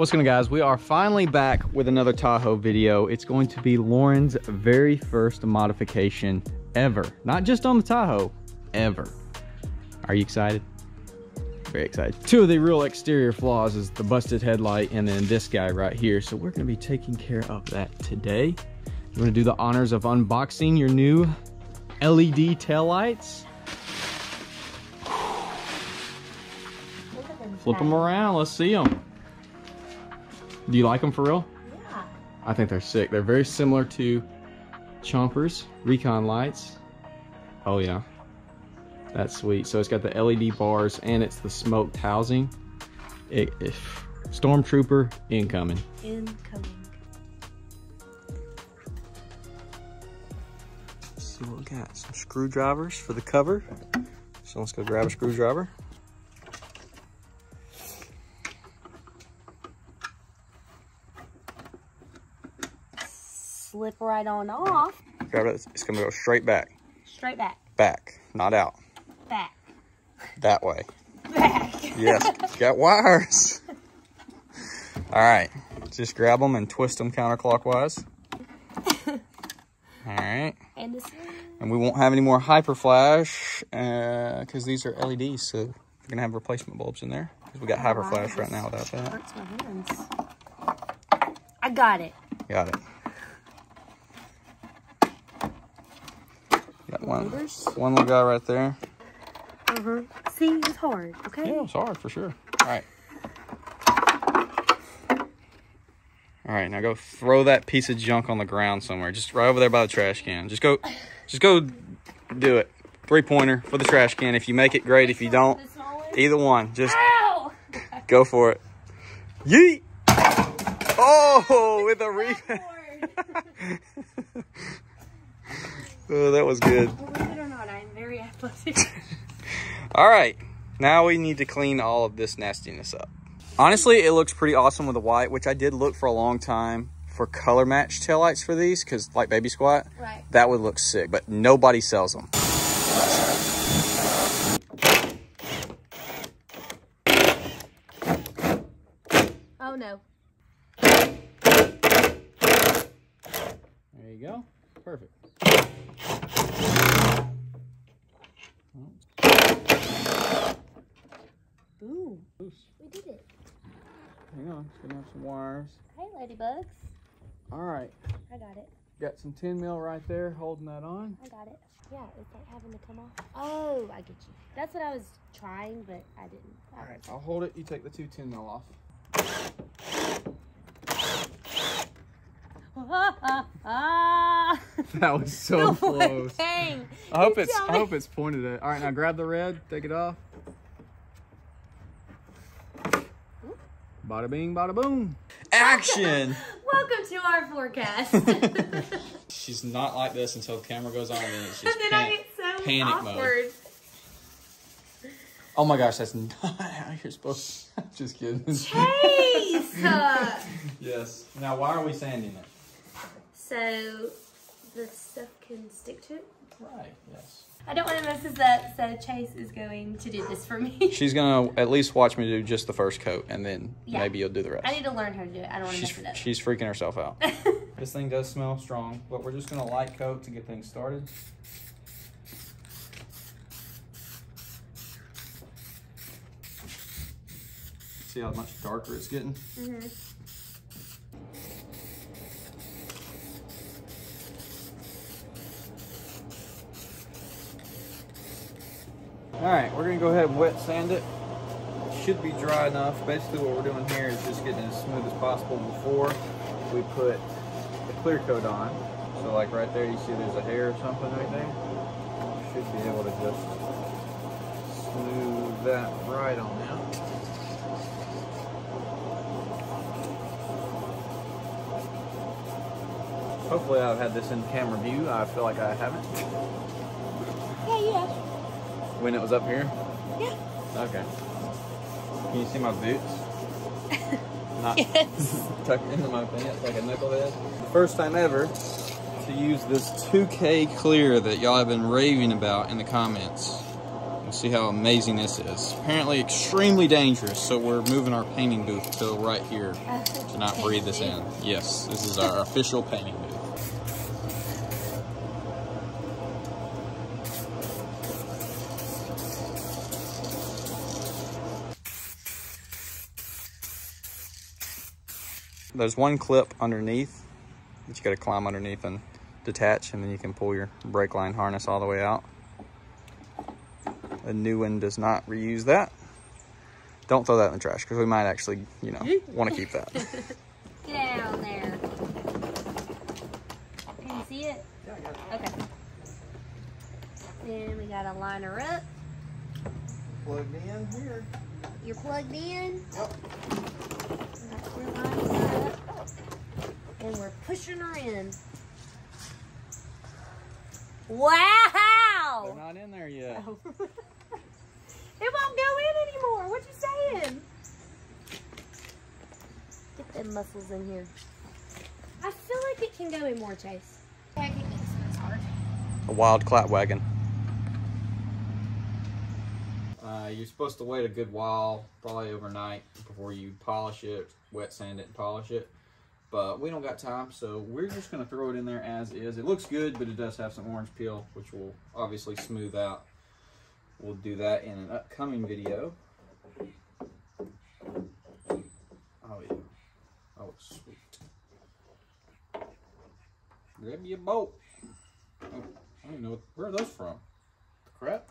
What's going on, guys? We are finally back with another Tahoe video. It's going to be Lorin's very first modification ever. Not just on the Tahoe, ever. Are you excited? Very excited. Two of the real exterior flaws is the busted headlight and then this guy right here. So we're going to be taking care of that today. You want to do the honors of unboxing your new LED taillights? Flip them around, let's see them. Do you like them for real? Yeah. I think they're sick. They're very similar to Chompers Recon lights. Oh yeah, that's sweet. So it's got the LED bars and it's the smoked housing. Stormtrooper incoming. Incoming. Let's see what we got. Some screwdrivers for the cover. So let's go grab a screwdriver. Slip right on off. Grab it. It's gonna go straight back. Straight back. Back, not out. Back. That way. Back. Yes, it's got wires. All right, just grab them and twist them counterclockwise. All right. And this one. And we won't have any more hyper flash because these are LEDs, so we're gonna have replacement bulbs in there because we got hyper flash right now without that. Hurts my hands. I got it. Got it. Got one little guy right there. See, it's hard, okay? Yeah, it's hard for sure. All right. All right, now go throw that piece of junk on the ground somewhere. Just right over there by the trash can. Just go do it. 3-pointer for the trash can. If you make it, great. If you don't, either one. Just go for it. Yeet! Oh, with a rebound. Oh, that was good. Believe it or not, I'm very athletic. All right, now we need to clean all of this nastiness up. Honestly, it looks pretty awesome with the white, which I did look for a long time for color match taillights for these, because like Baby Squat, right, that would look sick, but nobody sells them. Oh no. There you go. Perfect. Ooh, we did it. Hang on, it's gonna have some wires. Hey, ladybugs. All right. I got it. Got some 10 mil right there, holding that on. I got it. Yeah, it's like having to come off. Oh, I get you. That's what I was trying, but I didn't. All right, I'll hold it. You take the two 10 mil off. That was so close. Dang. I hope it's pointed at. All right, now grab the red, take it off. Bada bing, bada boom. Action! Welcome to our forecast. She's not like this until the camera goes on, and then it's just and then I get so panic awkward. mode. Oh my gosh, that's not how you're supposed to. Just kidding. Chase! Yes. Now, why are we sanding it? So the stuff can stick to it? Right, yes. I don't want to mess this up, so Chase is going to do this for me. She's going to at least watch me do just the first coat, and then maybe you'll do the rest. I need to learn how to do it. I don't want to mess it up. She's freaking herself out. This thing does smell strong, but we're just going to light coat to get things started. See how much darker it's getting? Mm-hmm. All right, we're gonna go ahead and wet sand it. It should be dry enough. Basically what we're doing here is just getting it as smooth as possible before we put the clear coat on. So like right there, you see there's a hair or something right there. Should be able to just smooth that right on out. Hopefully I've had this in camera view. I feel like I haven't. Yeah. When it was up here? Yeah. Okay. Can you see my boots? Not tucked into my pants like a knucklehead. The first time ever to use this 2K clear that y'all have been raving about in the comments. We'll see how amazing this is. Apparently extremely dangerous, so we're moving our painting booth to right here to not breathe this in. Yes, this is our official painting booth. There's one clip underneath that you got to climb underneath and detach, and then you can pull your brake line harness all the way out. A new one does not reuse that. Don't throw that in the trash because we might actually, you know, want to keep that. Get down there. Can you see it? Yeah, I got it. Okay. Then we got to line her up. Plugged in here. You're plugged in? Yep. We're lining her up. And we're pushing her in. Wow! They're not in there yet. Oh. It won't go in anymore. What you saying? Get them muscles in here. I feel like it can go in more, Chase. I can get this one. It's hard. A wild clap wagon. You're supposed to wait a good while, probably overnight, before you polish it, wet sand it, and polish it. But we don't got time, so we're just going to throw it in there as is. It looks good, but it does have some orange peel, which will obviously smooth out. We'll do that in an upcoming video. Oh yeah. Oh, sweet. Grab you a bolt. Oh, I don't even know, where are those from? Crap?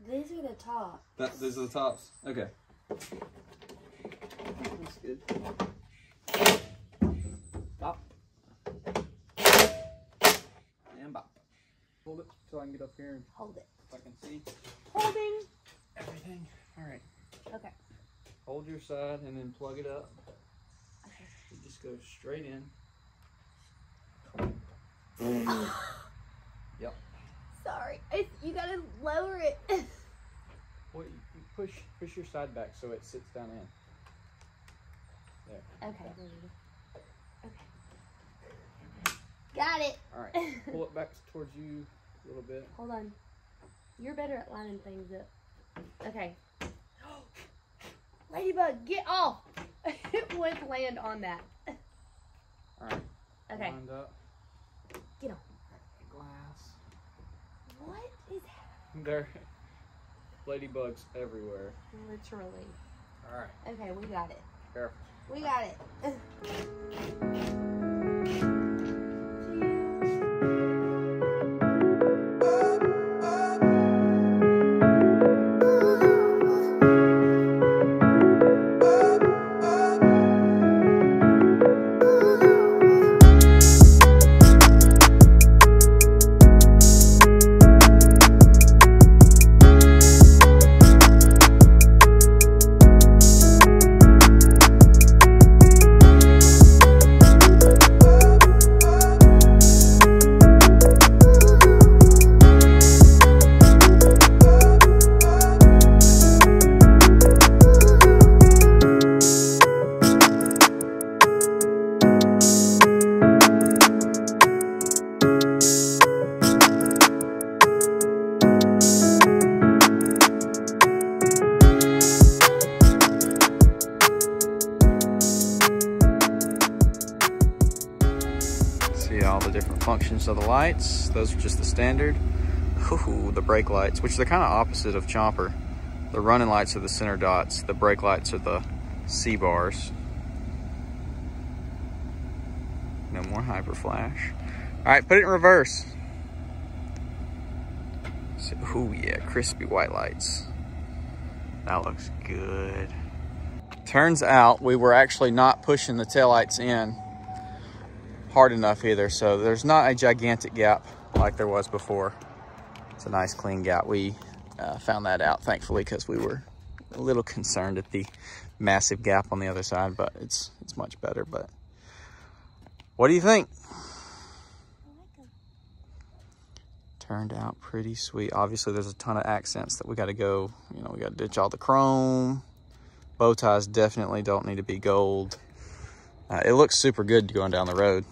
These are the top. These are the tops? Okay. That's good. Bop. And bop. Hold it so I can get up here and Hold it. if I can see Holding. everything. All right. Okay. Hold your side and then plug it up. Okay. It just goes straight in. Yep. Sorry. You gotta lower it. Well, you push your side back so it sits down in. There. Okay. There we go. Okay. Got it. All right. Pull it back towards you a little bit. Hold on. You're better at lining things up. Okay. Ladybug, get off. It would land on that. All right. Okay. Lined up. Get on. Glass. What is happening? There. Ladybugs everywhere. Literally. All right. Okay, we got it. Careful. We got it. All the different functions of the lights. Those are just the standard. Ooh, the brake lights, which they're kind of opposite of Chomper. The running lights are the center dots. The brake lights are the C bars. No more hyper flash. All right, put it in reverse. So, ooh, yeah, crispy white lights. That looks good. Turns out we were actually not pushing the taillights in hard enough either, so there's not a gigantic gap like there was before. It's a nice clean gap. We found that out thankfully because we were a little concerned at the massive gap on the other side, but it's much better. But what do you think? Turned out pretty sweet. Obviously there's a ton of accents that we got to go, you know, we got to ditch all the chrome. Bow ties definitely don't need to be gold. It looks super good going down the road.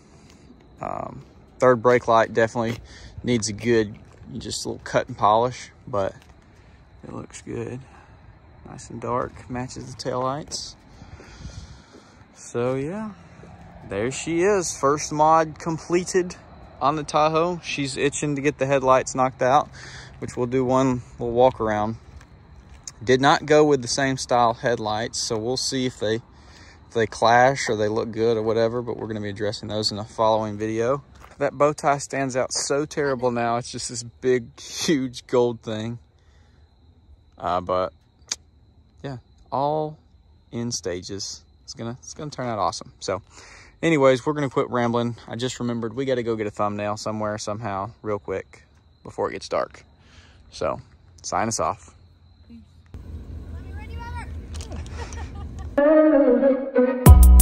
Third brake light definitely needs a good You just a little cut and polish, but it looks good. Nice and dark, matches the taillights. So yeah, there she is. First mod completed on the Tahoe. She's itching to get the headlights knocked out, which we'll do one little walk around. Did not go with the same style headlights, so we'll see if they clash or they look good or whatever, but we're gonna be addressing those in a following video. That bow tie stands out so terrible now. It's just this big, huge gold thing. But yeah, all in stages. It's gonna turn out awesome. So anyways, we're gonna quit rambling. I just remembered we gotta go get a thumbnail somewhere, somehow, real quick before it gets dark. So sign us off. Ready, Robert?